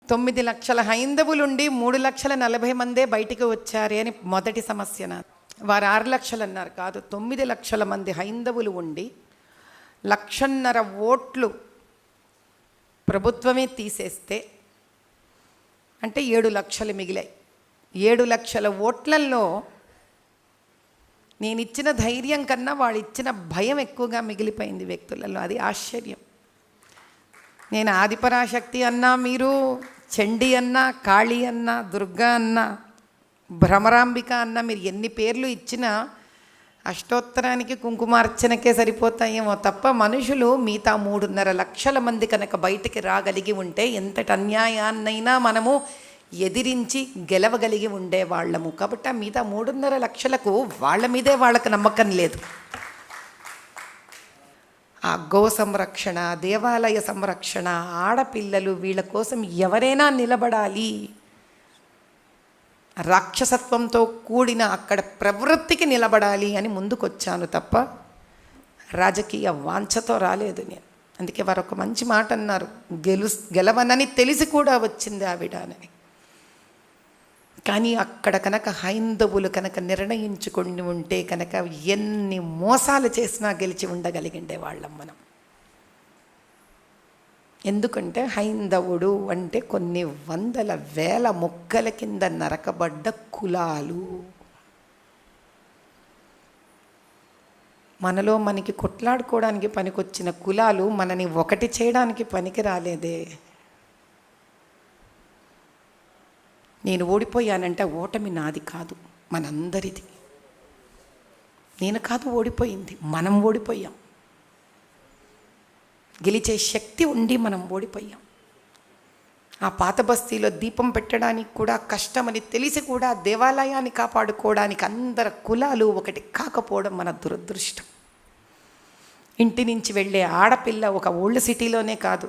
9,00,000 హైందవులుండి 3,40,000 మందే బయటికి వచ్చారే అని మొదటి సమస్య నాది. వారు 6 లక్షలు అన్నారు, కాదు 9,00,000 మంది హైందవులు ఉండి 1,50,000 ఓట్లు ప్రభుత్వమే తీసేస్తే అంటే 7 లక్షలు మిగిలాయి. 7 లక్షల ఓట్లల్లో నేను ఇచ్చిన ధైర్యం కన్నా వాళ్ళు ఇచ్చిన భయం ఎక్కువగా మిగిలిపోయింది వ్యక్తులలో. అది ఆశ్చర్యం. నేను ఆదిపరాశక్తి అన్నా, మీరు చండీ అన్నా, కాళీ అన్నా, దుర్గా అన్నా, భ్రమరాంబిక అన్నా, మీరు ఎన్ని పేర్లు ఇచ్చినా అష్టోత్తరానికి కుంకుమార్చనకే సరిపోతాయేమో తప్ప మనుషులు మిగతా 3.5 లక్షల మంది కనుక బయటికి రాగలిగి ఉంటే ఎంతటి అన్యాయాన్నైనా మనము ఎదిరించి గెలవగలిగి ఉండేవాళ్ళము. కాబట్టి ఆ మిగతా 3.5 లక్షలకు వాళ్ళ మీదే వాళ్ళకి నమ్మకం లేదు. ఆ గో సంరక్షణ, దేవాలయ సంరక్షణ, ఆడపిల్లలు, వీళ్ళ కోసం ఎవరైనా నిలబడాలి, రాక్షసత్వంతో కూడిన అక్కడ ప్రవృత్తికి నిలబడాలి అని ముందుకొచ్చాను తప్ప రాజకీయ వాంఛతో రాలేదు నేను. అందుకే వారు ఒక మంచి మాట అన్నారు, గెలవనని తెలిసి కూడా వచ్చింది ఆవిడ అని. కానీ అక్కడ కనుక హైందవులు కనుక నిర్ణయించుకొని ఉంటే కనుక ఎన్ని మోసాలు చేసినా గెలిచి ఉండగలిగిండే వాళ్ళం మనం. ఎందుకంటే హైందవుడు అంటే కొన్ని వందల వేల ముక్కల కింద నరకబడ్డ కులాలు. మనలో మనకి కొట్లాడుకోవడానికి పనికొచ్చిన కులాలు మనని ఒకటి చేయడానికి పనికి రాలేదే. నేను ఓడిపోయానంటే ఓటమి నాది కాదు, మనందరిది. నేను కాదు ఓడిపోయింది, మనం ఓడిపోయాం. గెలిచే శక్తి ఉండి మనం ఓడిపోయాం. ఆ పాత బస్తీలో దీపం పెట్టడానికి కూడా కష్టమని తెలిసి కూడా దేవాలయాన్ని కాపాడుకోవడానికి అందరి కులాలు ఒకటి కాకపోవడం మన దురదృష్టం. ఇంటి నుంచి వెళ్ళే ఆడపిల్ల ఒక ఓల్డ్ సిటీలోనే కాదు,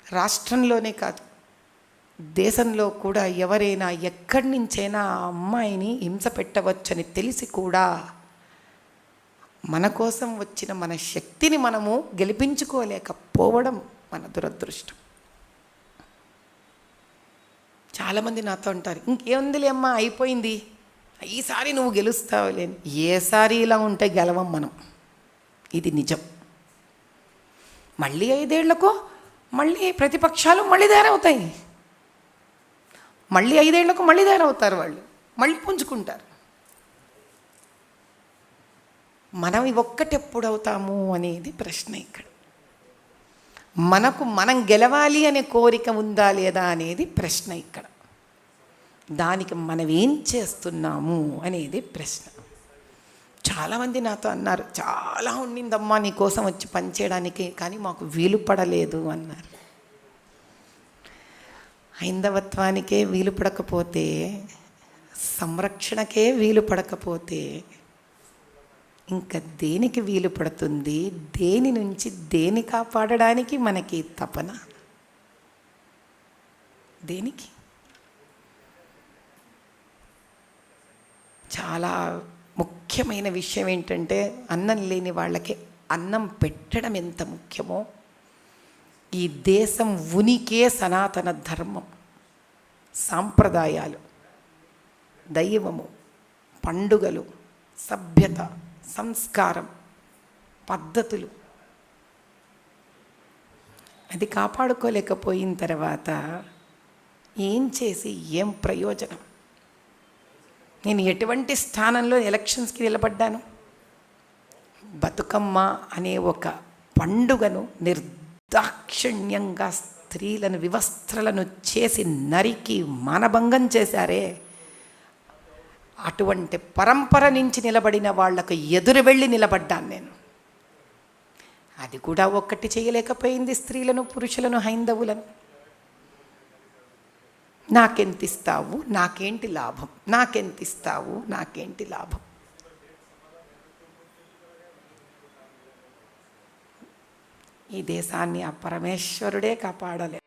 రాష్ట్రంలోనే కాదు, దేశంలో కూడా ఎవరైనా ఎక్కడి నుంచైనా ఆ అమ్మాయిని హింస పెట్టవచ్చని తెలిసి కూడా మన కోసం వచ్చిన మన శక్తిని మనము గెలిపించుకోలేకపోవడం మన దురదృష్టం. చాలామంది నాతో అంటారు, ఇంకేముందిలే అమ్మా అయిపోయింది, ఈసారి నువ్వు గెలుస్తావులే. ఏసారి ఇలా ఉంటే గెలవం మనం, ఇది నిజం. మళ్ళీ 5 ఏళ్లకో మళ్ళీ ప్రతిపక్షాలు మళ్ళీ తయారవుతాయి, మళ్ళీ 5 ఏళ్లకు మళ్ళీ తయారవుతారు, వాళ్ళు మళ్ళీ పుంజుకుంటారు. మనం ఒక్కటెప్పుడవుతాము అనేది ప్రశ్న ఇక్కడ. మనం గెలవాలి అనే కోరిక ఉందా లేదా అనేది ప్రశ్న ఇక్కడ. దానికి మనం ఏం చేస్తున్నాము అనేది ప్రశ్న. చాలామంది నాతో అన్నారు, చాలా ఉండిందమ్మా నీ కోసం వచ్చి పనిచేయడానికి, కానీ మాకు వీలు పడలేదు అన్నారు. హైందవత్వానికే వీలు పడకపోతే, సంరక్షణకే వీలు పడకపోతే ఇంకా దేనికి వీలు పడుతుంది? దేని నుంచి దేని కాపాడడానికి మనకి తపన? దేనికి? చాలా ముఖ్యమైన విషయం ఏంటంటే, అన్నం లేని వాళ్ళకి అన్నం పెట్టడం ఎంత ముఖ్యమో, ఈ దేశం ఉనికే సనాతన ధర్మం, సాంప్రదాయాలు, దైవము, పండుగలు, సభ్యత, సంస్కారం, పద్ధతులు, అది కాపాడుకోలేకపోయిన తర్వాత ఏం చేసి ఏం ప్రయోజనం? నేను ఎటువంటి స్థానంలో ఎలక్షన్స్కి నిలబడ్డాను? బతుకమ్మ అనే ఒక పండుగను నిర్దాక్షిణ్యంగా స్త్రీలను వివస్త్రలను చేసి నరికి మానభంగం చేశారే, అటువంటి పరంపర నుంచి నిలబడిన వాళ్లకు ఎదురు వెళ్ళి నిలబడ్డాను నేను. అది కూడా ఒక్కటి చేయలేకపోయింది స్త్రీలను, పురుషులను, హైందవులను. నాకెంతిస్తావు, నాకేంటి లాభం, నాకెంతిస్తావు, నాకేంటి లాభం? ఈ దేశాన్ని ఆ పరమేశ్వరుడే కాపాడలే.